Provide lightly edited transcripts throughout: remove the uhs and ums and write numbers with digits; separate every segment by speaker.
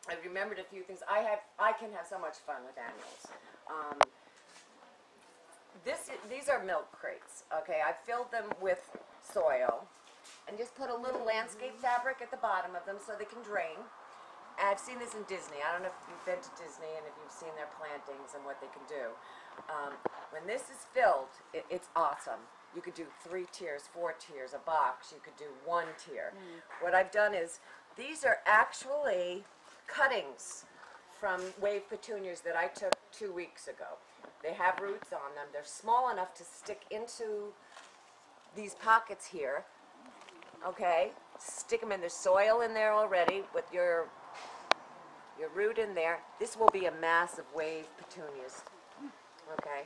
Speaker 1: I remembered a few things. I can have so much fun with annuals. These are milk crates. Okay, I filled them with soil and just put a little landscape fabric at the bottom of them so they can drain. And I've seen this in Disney. I don't know if you've been to Disney and if you've seen their plantings and what they can do. When this is filled, it's awesome. You could do 3 tiers, 4 tiers, a box. You could do 1 tier. What I've done is, these are actually cuttings from wave petunias that I took 2 weeks ago. They have roots on them. They're small enough to stick into these pockets here. Okay, stick them in. There's soil in there already with your root in there. This will be a mass of wave petunias. Okay,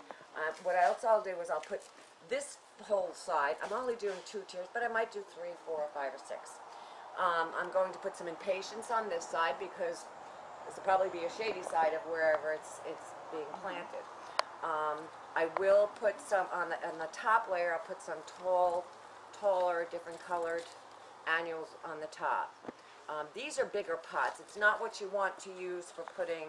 Speaker 1: what else I'll do is I'll put this whole side. I'm only doing 2 tiers, but I might do 3, 4, 5, or 6. I'm going to put some impatiens on this side because this will probably be a shady side of wherever it's being planted. I will put some on the top layer. I'll put some taller, different colored annuals on the top. These are bigger pots. It's not what you want to use for putting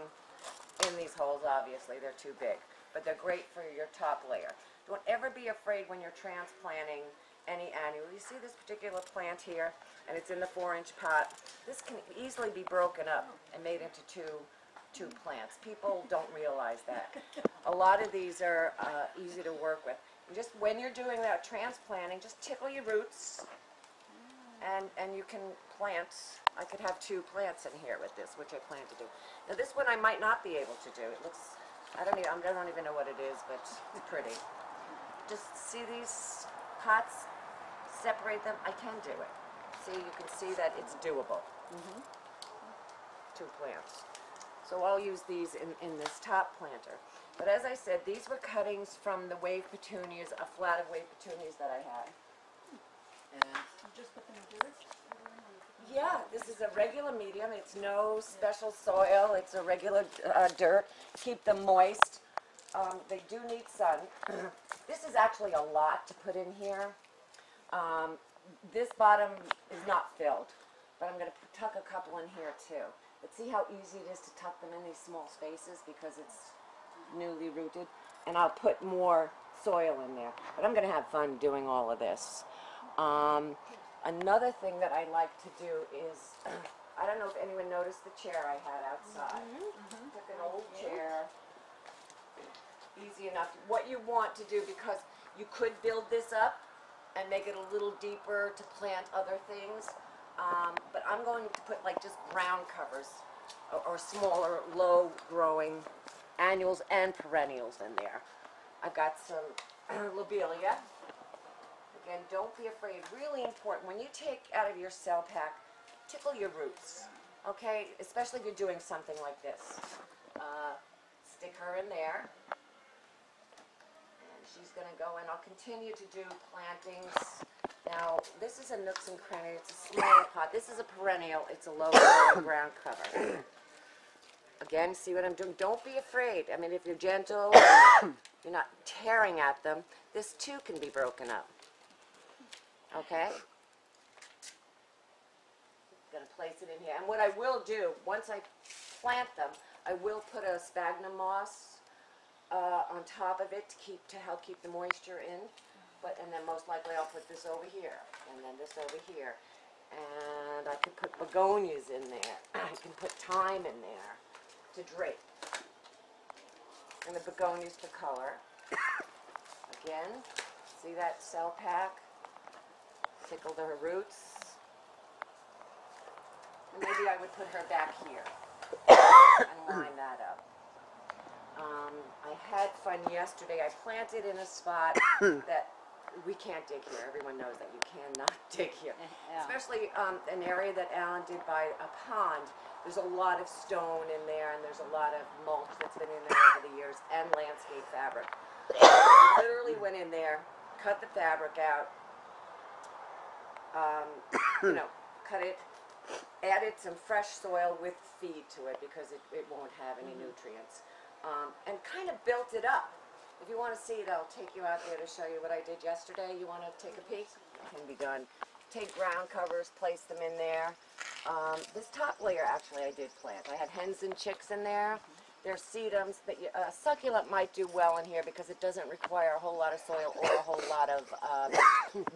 Speaker 1: in these holes, obviously. They're too big. But they're great for your top layer. Don't ever be afraid when you're transplanting any annual. You see this particular plant here, and it's in the 4-inch pot. This can easily be broken up and made into two plants. People don't realize that. A lot of these are easy to work with. And just when you're doing that transplanting, just tickle your roots, and you can plant. I could have 2 plants in here with this, which I plan to do. Now this one I might not be able to do. It looks, I don't even know what it is, but it's pretty. Just see these pots, separate them. I can do it. See, you can see that it's doable. 2 plants. So I'll use these in this top planter. But as I said, these were cuttings from the wave petunias, a flat of wave petunias that I had. And
Speaker 2: You just put them in dirt?
Speaker 1: yeah, this is a regular medium. It's no special soil. It's a regular dirt. Keep them moist. They do need sun. This is actually a lot to put in here. This bottom is not filled, but I'm going to tuck a couple in here too. But see how easy it is to tuck them in these small spaces because it's newly rooted? And I'll put more soil in there. But I'm going to have fun doing all of this. Another thing that I like to do is, I don't know if anyone noticed the chair I had outside. Took an old chair. Easy enough. What you want to do, because you could build this up and make it a little deeper to plant other things, but I'm going to put like just ground covers or smaller, low-growing annuals and perennials in there. I've got some lobelia. Again, don't be afraid. Really important. When you take out of your cell pack, tickle your roots, okay? Especially if you're doing something like this. Stick her in there. And she's going to go in. I'll continue to do plantings. Now, this is a nooks and crannies. It's a smaller pot. This is a perennial. It's a low-growing ground cover. Again, see what I'm doing? Don't be afraid. I mean, if you're gentle, you're not tearing at them, this too can be broken up. Okay? Going to place it in here. And what I will do, once I plant them, I will put a sphagnum moss on top of it to help keep the moisture in. And then most likely I'll put this over here, and then this over here. And I can put begonias in there. I can put thyme in there to drape. And the begonias to color. Again, see that cell pack? Tickle her roots. And maybe I would put her back here and line that up. I had fun yesterday. I planted in a spot that we can't dig here. Everyone knows that you cannot dig here.
Speaker 2: Yeah.
Speaker 1: Especially an area that Alan did by a pond. There's a lot of stone in there, and there's a lot of mulch that's been in there over the years, and landscape fabric. I literally went in there, cut the fabric out, cut it, added some fresh soil with feed to it because it won't have any nutrients, and kind of built it up. If you want to see it, I'll take you out there to show you what I did yesterday. You want to take a peek? It can be done. Take ground covers, place them in there. This top layer actually I did plant. I had hens and chicks in there. There's sedums, but succulent might do well in here because it doesn't require a whole lot of soil or a whole lot of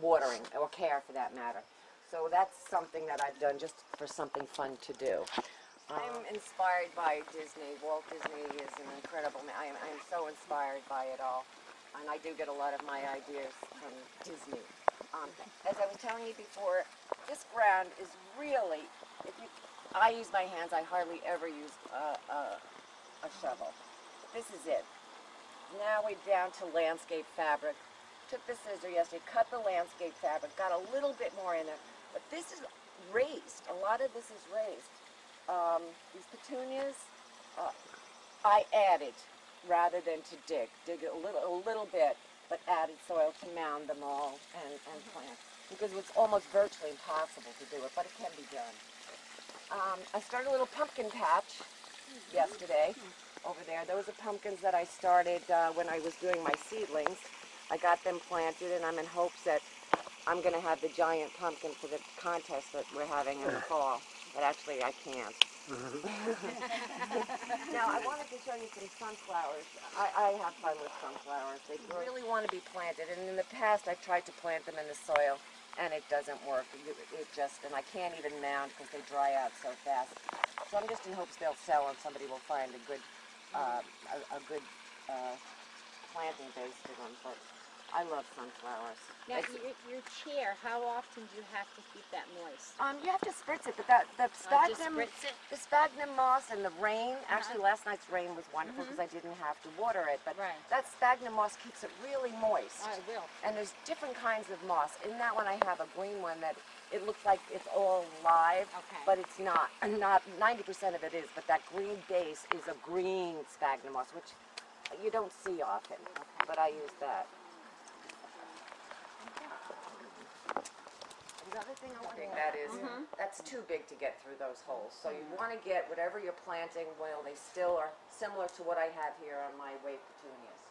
Speaker 1: watering or care for that matter. So that's something that I've done just for something fun to do. I'm inspired by Disney. Walt Disney is an incredible man. I'm so inspired by it all. And I do get a lot of my ideas from Disney. As I was telling you before, this ground is really, I use my hands. I hardly ever use a shovel. This is it. Now we're down to landscape fabric. Took the scissor yesterday, cut the landscape fabric, got a little bit more in there. But this is raised. A lot of this is raised. These petunias, I added rather than to dig a little bit, but added soil to mound them all and plant because it's almost virtually impossible to do it, but it can be done. I started a little pumpkin patch yesterday over there. Those are pumpkins that I started when I was doing my seedlings. I got them planted, and I'm in hopes that I'm going to have the giant pumpkin for the contest that we're having in the fall. But actually, I can't. Now, I wanted to show you some sunflowers. I have fun with sunflowers. They really want to be planted, and in the past, I've tried to plant them in the soil, and it doesn't work. And I can't even mound because they dry out so fast. So I'm just in hopes they'll sell, and somebody will find a good planting base for them. But I love sunflowers.
Speaker 2: Now, your chair, how often do you have to keep that moist?
Speaker 1: You have to spritz it, but the sphagnum moss and the rain, actually last night's rain was wonderful because I didn't have to water it, but that sphagnum moss keeps it really moist.
Speaker 2: Oh, it will.
Speaker 1: And there's different kinds of moss. In that one I have a green one that it looks like it's all live, but it's not. Not 90% of it is, but that green base is a green sphagnum moss, which you don't see often, but I use that. Another thing I want to that is, that's too big to get through those holes. So you want to get whatever you're planting while they still are similar to what I have here on my wave petunias.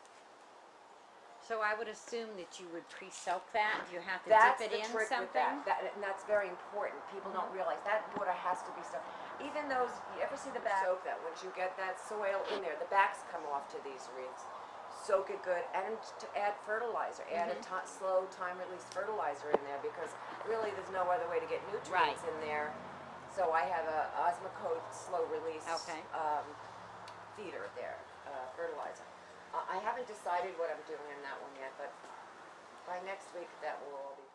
Speaker 2: So I would assume that you would pre-soak that. Do you have to
Speaker 1: That's
Speaker 2: dip it in
Speaker 1: the trick
Speaker 2: something?
Speaker 1: with that. And that's very important. People don't realize that water has to be soaked. Even those, you ever see the back? Soak that. Once you get that soil in there, the backs come off to these wreaths. Soak it good, and to add fertilizer, add a slow time-release fertilizer in there because really there's no other way to get nutrients in there. So I have a Osmocote slow-release feeder there, fertilizer. I haven't decided what I'm doing in that one yet, but by next week that will all be